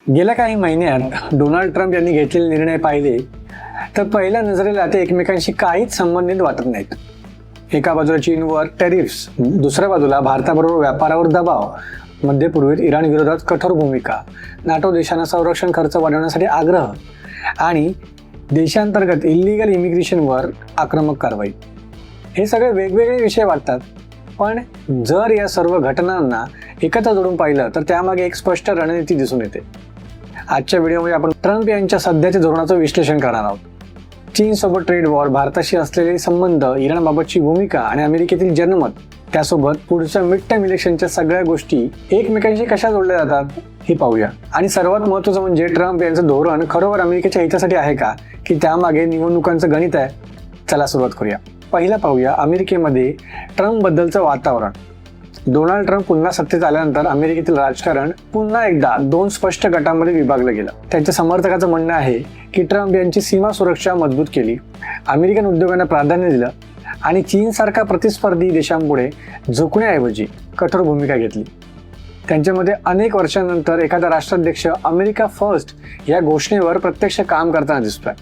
गेल्या काही महिन्यात डोनाल्ड ट्रम्प यांनी घेतलेले निर्णय पाहिले तर पहिल्या नजरेला ते एकमेकांशी काहीच संबंधित वाटत नाहीत. एका बाजूला चीनवर टॅरिफ्स, दुसऱ्या बाजूला भारताबरोबर व्यापारावर दबाव, मध्य पूर्वेत इराण विरोधात कठोर भूमिका, नाटो देशांना संरक्षण खर्च वाढवण्यासाठी आग्रह आणि देशांतर्गत इल्लीगल इमिग्रेशनवर आक्रमक कारवाई. हे सगळे वेगवेगळे विषय वाटतात, पण जर या सर्व घटनांना एकत्र जोडून पाहिलं तर त्यामागे एक स्पष्ट रणनीती दिसून येते. आजच्या व्हिडिओमध्ये आपण ट्रम्प यांच्या सध्याच्या धोरणाचं विश्लेषण करणार आहोत. चीनसोबत ट्रेड वॉर, भारताशी असलेले संबंध, इराणबाबतची भूमिका आणि अमेरिकेतील जनमत, त्यासोबत पुढच्या मिड टर्म इलेक्शनच्या सगळ्या गोष्टी एकमेकांशी कशा जोडल्या जातात हे पाहूया. आणि सर्वात महत्त्वाचं म्हणजे ट्रम्प यांचं धोरण खरोखर अमेरिकेच्या हितासाठी आहे का, की त्यामागे निवडणुकांचं गणित आहे. चला सुरुवात करूया. पहिला पाहूया अमेरिकेमध्ये ट्रम्प बद्दलचं वातावरण. डोनाल्ड ट्रम्प पुन्हा सत्तेत आल्यानंतर अमेरिकेतील राजकारण पुन्हा एकदा दोन स्पष्ट गटांमध्ये विभागलं गेलं. त्यांच्या समर्थकाचं म्हणणं आहे की ट्रम्प यांची सीमा सुरक्षा मजबूत केली, अमेरिकन उद्योगांना प्राधान्य दिलं आणि चीनसारखा प्रतिस्पर्धी देशांपुढे झुकण्याऐवजी कठोर भूमिका घेतली. त्यांच्यामध्ये अनेक वर्षांनंतर एखादा राष्ट्राध्यक्ष अमेरिका फर्स्ट या घोषणेवर प्रत्यक्ष काम करताना दिसतोय.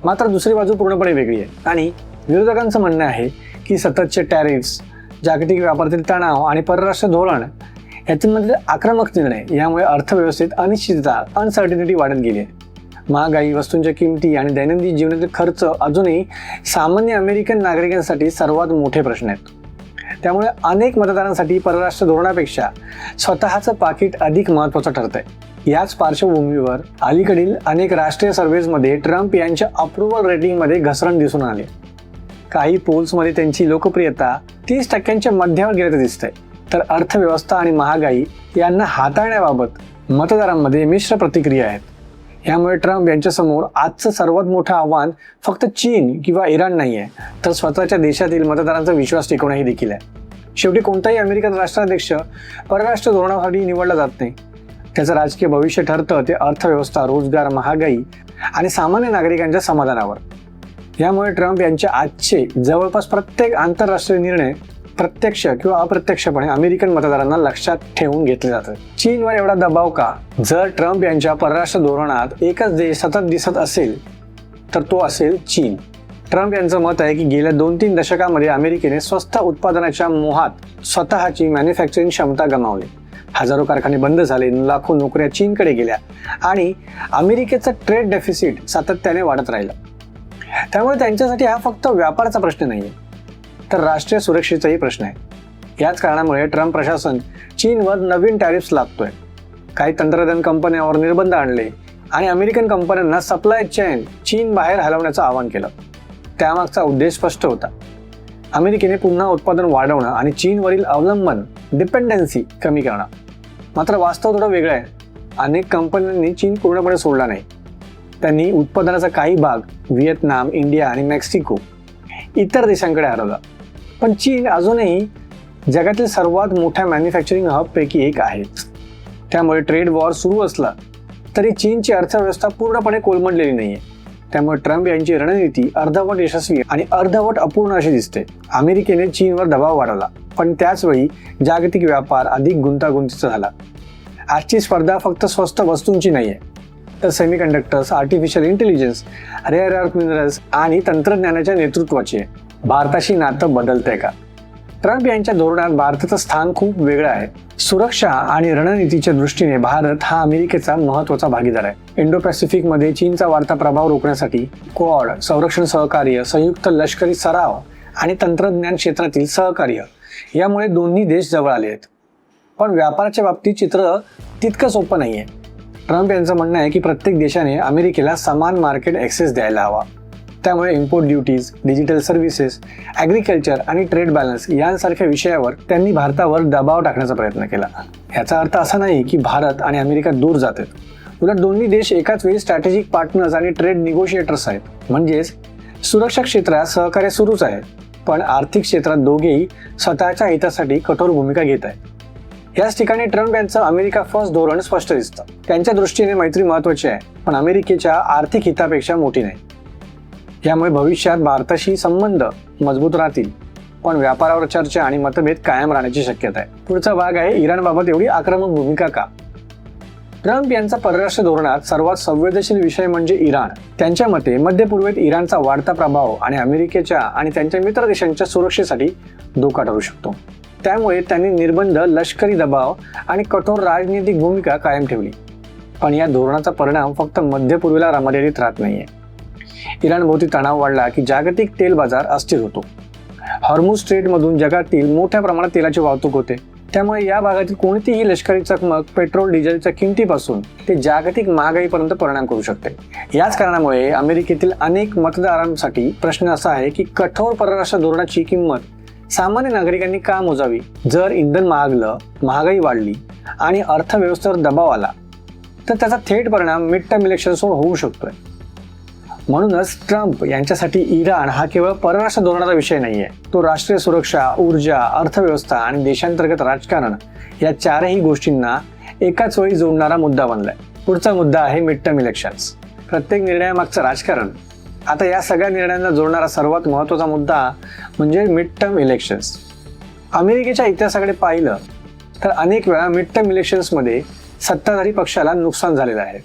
मात्र दुसरी बाजू पूर्णपणे वेगळी आहे आणि विरोधकांचं म्हणणं आहे की सततचे टॅरिफ्स, जागतिक व्यापारातील तणाव आणि परराष्ट्र धोरण याच्यामध्ये आक्रमक निर्णय यामुळे अर्थव्यवस्थेत अनिश्चितता, अनसर्टिनिटी वाढत गेली आहे. महागाई, वस्तूंच्या किमती आणि दैनंदिन जीवनातील खर्च अजूनही सामान्य अमेरिकन नागरिकांसाठी सर्वात मोठे प्रश्न आहेत. त्यामुळे अनेक मतदारांसाठी परराष्ट्र धोरणापेक्षा स्वतःचं पाकिट अधिक महत्त्वाचं ठरतंय. याच पार्श्वभूमीवर अलीकडील अनेक राष्ट्रीय सर्व्हेजमध्ये ट्रम्प यांच्या अप्रुव्हल रेटिंगमध्ये घसरण दिसून आली. काही पोल्समध्ये त्यांची लोकप्रियता 30% मध्यावर गेल्याचं दिसतंय. तर अर्थव्यवस्था आणि महागाई यांना हाताळण्याबाबत मतदारांमध्ये मिश्र प्रतिक्रिया आहेत. यामुळे ट्रम्प यांच्यासमोर आजचं सर्वात मोठं आव्हान फक्त चीन किंवा इराण नाही आहे, तर स्वतःच्या देशातील मतदारांचा विश्वास टिकवणंही देखील आहे. शेवटी कोणताही अमेरिकन राष्ट्राध्यक्ष परराष्ट्र धोरणासाठी निवडला जात नाही. त्याचं राजकीय भविष्य ठरतं ते अर्थव्यवस्था, रोजगार, महागाई आणि सामान्य नागरिकांच्या समाधानावर. यामुळे ट्रम्प यांचे आजचे जवळपास प्रत्येक आंतरराष्ट्रीय निर्णय प्रत्यक्ष किंवा अप्रत्यक्षपणे अमेरिकन मतदारांना लक्षात ठेवून घेतले जातात. चीनवर एवढा दबाव का? जर ट्रम्प यांच्या परराष्ट्र धोरणात एकच देश सतत दिसत असेल तर तो असेल चीन. ट्रम्प यांचं मत आहे की गेल्या 2-3 दशकामध्ये अमेरिकेने स्वस्त उत्पादनाच्या मोहात स्वतःची मॅन्युफॅक्चरिंग क्षमता गमावली. हजारो कारखाने बंद झाले, लाखो नोकऱ्या चीनकडे गेल्या आणि अमेरिकेचं ट्रेड डेफिसिट सातत्याने वाढत राहिलं. त्यामुळे त्यांच्यासाठी हा फक्त व्यापाराचा प्रश्न नाहीये, तर राष्ट्रीय सुरक्षेचाही प्रश्न आहे. याच कारणामुळे ट्रम्प प्रशासन चीनवर नवीन टॅरिफ्स लागतोय. काही तंत्रज्ञान कंपन्यांवर निर्बंध आणले आणि अमेरिकन कंपन्यांना सप्लाय चेन चीन बाहेर हलवण्याचं आवाहन केलं. त्यामागचा उद्देश स्पष्ट होता. अमेरिकेने पुन्हा उत्पादन वाढवणं आणि चीनवरील अवलंबन, डिपेंडन्सी कमी करणं. मात्र वास्तव थोडं वेगळं आहे. अनेक कंपन्यांनी चीन पूर्णपणे सोडला नाही. त्यांनी उत्पादनाचा काही भाग व्हिएतनाम, इंडिया आणि मेक्सिको इतर देशांकडे हलवला. पण चीन अजूनही जगातील सर्वात मोठ्या मॅन्युफॅक्चरिंग हबपैकी एक आहे. त्यामुळे ट्रेड वॉर सुरू असला तरी चीनची अर्थव्यवस्था पूर्णपणे कोलमडलेली नाहीये. त्यामुळे ट्रम्प यांची रणनीती अर्धवट यशस्वी आणि अर्धवट अपूर्ण अशी दिसते. अमेरिकेने चीनवर दबाव वाढवला, पण त्याचवेळी जागतिक व्यापार अधिक गुंतागुंतीचा झाला. आजची स्पर्धा फक्त स्वस्त वस्तूंची नाहीये, तर semiconductors, artificial intelligence, rare earth minerals आणि तंत्रज्ञानाच्या नेतृत्वाची आहे. भारताशी नातं बदलतंय का? ट्रम्प यांच्या धोरणात भारताचं स्थान खूप वेगळं आहे. सुरक्षा आणि रणनीतीच्या दृष्टीने भारत हा अमेरिकेचा महत्त्वाचा भागीदार आहे. इंडो पॅसिफिकमध्ये चीनचा वाढता प्रभाव रोखण्यासाठी क्वाड, संरक्षण सहकार्य, संयुक्त लष्करी सराव आणि तंत्रज्ञान क्षेत्रातील सहकार्य यामुळे दोन्ही देश जवळ आले आहेत. पण व्यापाराच्या बाबतीत चित्र तितकं सोपं नाहीये. ट्रम्प यांचं म्हणणं आहे की प्रत्येक देशाने अमेरिकेला समान मार्केट ॲक्सेस द्यायला हवा. त्यामुळे import duties, digital services, agriculture आणि ट्रेड बॅलन्स यांसारख्या विषयावर त्यांनी भारतावर दबाव टाकण्याचा प्रयत्न केला. याचा अर्थ असा नाही की भारत आणि अमेरिका दूर जातात. उलट दोन्ही देश एकाच वेळी स्ट्रॅटेजिक पार्टनर्स आणि ट्रेड निगोशिएटर्स आहेत. म्हणजेच सुरक्षा क्षेत्रात सहकार्य सुरूच आहे, पण आर्थिक क्षेत्रात दोघेही स्वतःच्या हितासाठी कठोर भूमिका घेत आहेत. याच ठिकाणी ट्रम्प यांचं अमेरिका फर्स्ट धोरण स्पष्ट दिसतं. त्यांच्या दृष्टीने मैत्री महत्त्वाची आहे, पण अमेरिकेच्या आर्थिक हितापेक्षा मोठी नाही. यामुळे भविष्यात भारताशी संबंध मजबूत राहतील, पण व्यापारावर चर्चा आणि मतभेद कायम राहण्याची शक्यता आहे. पुढचा भाग आहे इराणबाबत एवढी आक्रमक भूमिका का? ट्रम्प यांचा परराष्ट्र धोरणात सर्वात संवेदनशील विषय म्हणजे इराण. त्यांच्या मते मध्य पूर्वेत इराणचा वाढता प्रभाव आणि अमेरिकेच्या आणि त्यांच्या मित्र देशांच्या सुरक्षेसाठी धोका ठरू शकतो. त्यामुळे त्यांनी निर्बंध, लष्करी दबाव आणि कठोर राजनैतिक भूमिका कायम ठेवली. पण या धोरणाचा परिणाम फक्त मध्य पूर्वेला मर्यादित राहत नाहीये. इराणभोवती तणाव वाढला की जागतिक तेल बाजार अस्थिर होतो. हॉर्मुझ स्ट्रेटमधून जगातील मोठ्या प्रमाणात तेलाची वाहतूक होते. त्यामुळे या भागातील कोणतीही लष्करी चकमक पेट्रोल डिझेलच्या किमतीपासून ते जागतिक महागाईपर्यंत परिणाम करू शकते. याच कारणामुळे अमेरिकेतील अनेक मतदारांसाठी प्रश्न असा आहे की कठोर परराष्ट्र धोरणाची किंमत सामान्य नागरिकांनी का मोजावी? जर इंधन महागलं, महागाई वाढली आणि अर्थव्यवस्थेवर दबाव आला तर त्याचा थेट परिणाम मिड टर्म इलेक्शन्सवर होऊ शकतोय. म्हणूनच ट्रम्प यांच्यासाठी इराण हा केवळ परराष्ट्र धोरणाचा विषय नाहीये. तो राष्ट्रीय सुरक्षा, ऊर्जा, अर्थव्यवस्था आणि देशांतर्गत राजकारण या चारही गोष्टींना एकाच वेळी जोडणारा मुद्दा बनलाय. पुढचा मुद्दा आहे मिड टर्म इलेक्शन्स. प्रत्येक निर्णयामागचं राजकारण. आता या सगळ्या निर्णयांना जोडणारा सर्वात महत्त्वाचा मुद्दा म्हणजे मिड टर्म इलेक्शन्स. अमेरिकेच्या इतिहासाकडे पाहिलं तर अनेक वेळा मिड टर्म इलेक्शन्समध्ये सत्ताधारी पक्षाला नुकसान झालेलं आहे.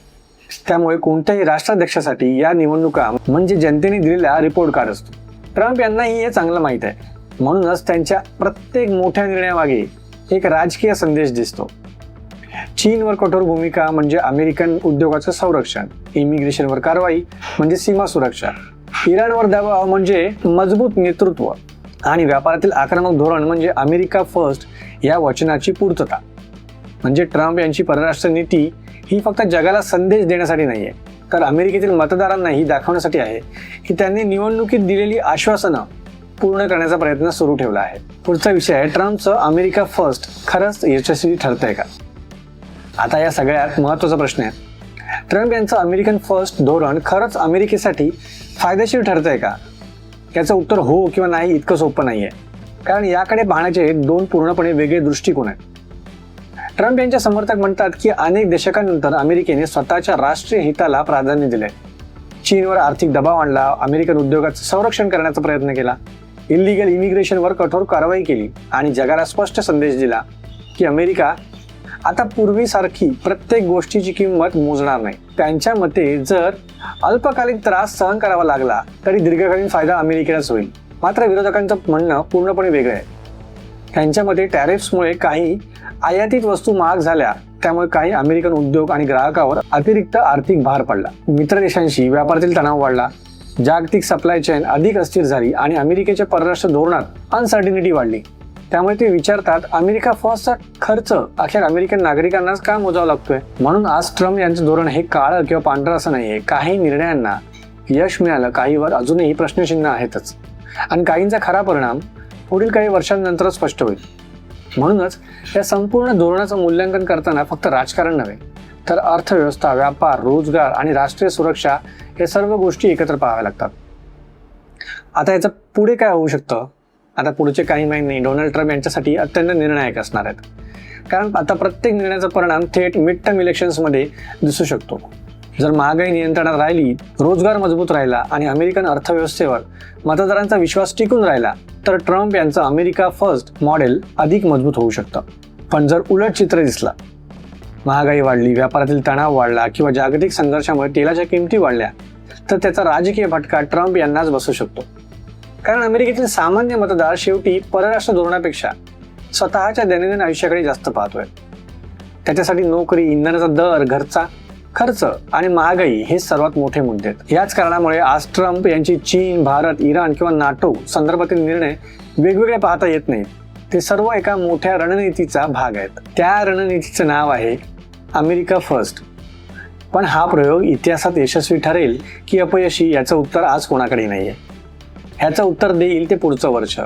त्यामुळे कोणत्याही राष्ट्राध्यक्षासाठी या निवडणुका म्हणजे जनतेने दिलेला रिपोर्ट कार्ड असतो. ट्रम्प यांनाही हे चांगलं माहीत आहे. म्हणूनच त्यांच्या प्रत्येक मोठ्या निर्णयामागे एक राजकीय संदेश दिसतो. चीनवर कठोर भूमिका म्हणजे अमेरिकन उद्योगाचं संरक्षण, इमिग्रेशनवर कारवाई म्हणजे सीमा सुरक्षा, इराणवर दबाव म्हणजे मजबूत नेतृत्व आणि व्यापारातील आक्रमक धोरण म्हणजे अमेरिका फर्स्ट या वचनाची पूर्तता. म्हणजे ट्रम्प यांची परराष्ट्र नीती ही फक्त जगाला संदेश देण्यासाठी नाहीये, तर अमेरिकेतील मतदारांनाही दाखवण्यासाठी आहे की त्यांनी निवडणुकीत दिलेली आश्वासनं पूर्ण करण्याचा प्रयत्न सुरू ठेवला आहे. पुढचा विषय आहे ट्रम्पचं अमेरिका फर्स्ट खरंच यशस्वी ठरतंय का? आता या सगळ्यात महत्त्वाचा प्रश्न आहे, ट्रम्प यांचं अमेरिकन फर्स्ट धोरण खरंच अमेरिकेसाठी फायदेशीर ठरतंय का? याचं उत्तर हो किंवा नाही इतकं सोपं नाहीये, कारण याकडे पाहण्याचे दोन पूर्णपणे वेगळे दृष्टिकोन आहेत. ट्रम्प यांचे समर्थक म्हणतात की अनेक दशकांनंतर अमेरिकेने स्वतःच्या राष्ट्रीय हिताला प्राधान्य दिले. चीनवर आर्थिक दबाव आणला, अमेरिकन उद्योगाचं संरक्षण करण्याचा प्रयत्न केला, इलिगल इमिग्रेशनवर कठोर कारवाई केली आणि जगाला स्पष्ट संदेश दिला की अमेरिका आता पूर्वीसारखी प्रत्येक गोष्टीची किंमत मोजणार नाही. त्यांच्या मते जर अल्पकालीन त्रास सहन करावा लागला तरी दीर्घकालीन फायदा अमेरिकेलाच होईल. मात्र विरोधकांचं म्हणणं पूर्णपणे वेगळं आहे. त्यांच्या मते टॅरिफ्समुळे काही आयातीत वस्तू महाग झाल्या, त्यामुळे काही अमेरिकन उद्योग आणि ग्राहकावर अतिरिक्त आर्थिक भार पडला. मित्र देशांशी व्यापारातील तणाव वाढला, जागतिक सप्लाय चेन अधिक अस्थिर झाली आणि अमेरिकेच्या परराष्ट्र धोरणात अनसर्टिनिटी वाढली. त्यामुळे ते विचारतात अमेरिका फर्स्टचा खर्च अखेर अमेरिकन नागरिकांनाच का मोजावा लागतोय? म्हणून आज ट्रम्प यांचं धोरण हे काळं किंवा पांढरं असं नाहीये. काही निर्णयांना यश मिळालं, काहीवर अजूनही प्रश्नचिन्ह आहेतच आणि काहींचा खरा परिणाम पुढील काही वर्षांनंतरच स्पष्ट होईल. म्हणूनच या संपूर्ण धोरणाचं मूल्यांकन करताना फक्त राजकारण नव्हे तर अर्थव्यवस्था, व्यापार, रोजगार आणि राष्ट्रीय सुरक्षा या सर्व गोष्टी एकत्र पाहाव्या लागतात. आता याचं पुढे काय होऊ शकतं? आता पुढचे काही महिने डोनाल्ड ट्रम्प यांच्यासाठी अत्यंत निर्णायक असणार आहेत, कारण आता प्रत्येक निर्णयाचा परिणाम थेट मिड टर्म इलेक्शन्समध्ये दिसू शकतो. जर महागाई नियंत्रणात राहिली, रोजगार मजबूत राहिला आणि अमेरिकन अर्थव्यवस्थेवर मतदारांचा विश्वास टिकून राहिला तर ट्रम्प यांचं अमेरिका फर्स्ट मॉडेल अधिक मजबूत होऊ शकतं. पण जर उलट चित्र दिसला, महागाई वाढली, व्यापारातील तणाव वाढला किंवा जागतिक संघर्षामुळे तेलाच्या किमती वाढल्या तर त्याचा राजकीय फटका ट्रम्प यांनाच बसू शकतो. कारण अमेरिकेतील सामान्य मतदार शेवटी परराष्ट्र धोरणापेक्षा स्वतःच्या दैनंदिन आयुष्याकडे जास्त पाहतोय. त्याच्यासाठी नोकरी, इंधनाचा दर, घरचा खर्च आणि महागाई हे सर्वात मोठे मुद्दे आहेत. याच कारणामुळे आज ट्रम्प यांची चीन, भारत, इराण किंवा नाटो संदर्भातील निर्णय वेगवेगळे पाहता येत नाहीत. ते सर्व एका मोठ्या रणनीतीचा भाग आहेत. त्या रणनीतीचं नाव आहे अमेरिका फर्स्ट. पण हा प्रयोग इतिहासात यशस्वी ठरेल की अपयशी याचं उत्तर आज कोणाकडे नाहीये. ह्याचं उत्तर देईल ते पुढचं वर्ष,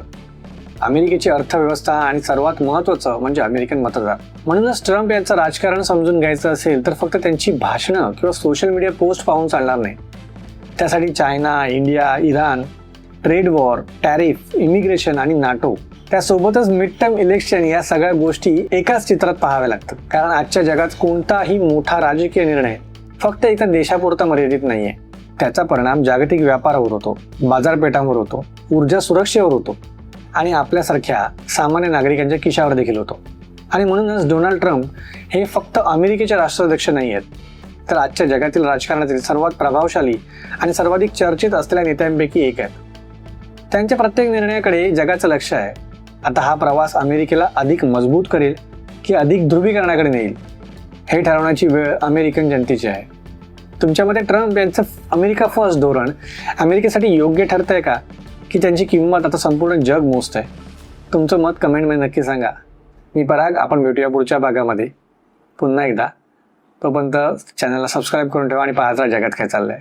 अमेरिकेची अर्थव्यवस्था आणि सर्वात महत्त्वाचं म्हणजे अमेरिकन मतदार. म्हणूनच ट्रम्प यांचं राजकारण समजून घ्यायचं असेल तर फक्त त्यांची भाषणं किंवा सोशल मीडिया पोस्ट पाहून चालणार नाही. त्यासाठी China, India, Iran, trade war, tariff, immigration आणि नाटो, त्यासोबतच मिड टर्म इलेक्शन या सगळ्या गोष्टी एकाच चित्रात पाहाव्या लागतात. कारण आजच्या जगात कोणताही मोठा राजकीय निर्णय फक्त एका देशापुरता मर्यादित नाहीये. त्याचा परिणाम जागतिक व्यापारावर होतो, बाजारपेठांवर होतो, ऊर्जा सुरक्षेवर होतो आणि आपल्यासारख्या सामान्य नागरिकांच्या खिशावर देखील होतो. आणि म्हणूनच डोनाल्ड ट्रम्प हे फक्त अमेरिकेचे राष्ट्राध्यक्ष नाही आहेत, तर आजच्या जगातील राजकारणातील सर्वात प्रभावशाली आणि सर्वाधिक चर्चेत असलेल्या नेत्यांपैकी एक आहेत. त्यांच्या प्रत्येक निर्णयाकडे जगाचं लक्ष आहे. आता हा प्रवास अमेरिकेला अधिक मजबूत करेल की अधिक ध्रुवीकरणाकडे नेईल, हे ठरवण्याची वेळ अमेरिकन जनतेची आहे. तुमच्या मते ट्रम्प यांचं अमेरिका फर्स्ट धोरण अमेरिकेसाठी योग्य ठरतंय का, की त्यांची किंमत आता संपूर्ण जग मोजतंय? तुमचं मत कमेंटमध्ये नक्की सांगा. मी पराग, आपण भेटूया पुढच्या भागामध्ये पुन्हा एकदा. तोपर्यंत चॅनलला सबस्क्राईब करून ठेवा आणि पाहत राहा जगात काय चाललंय.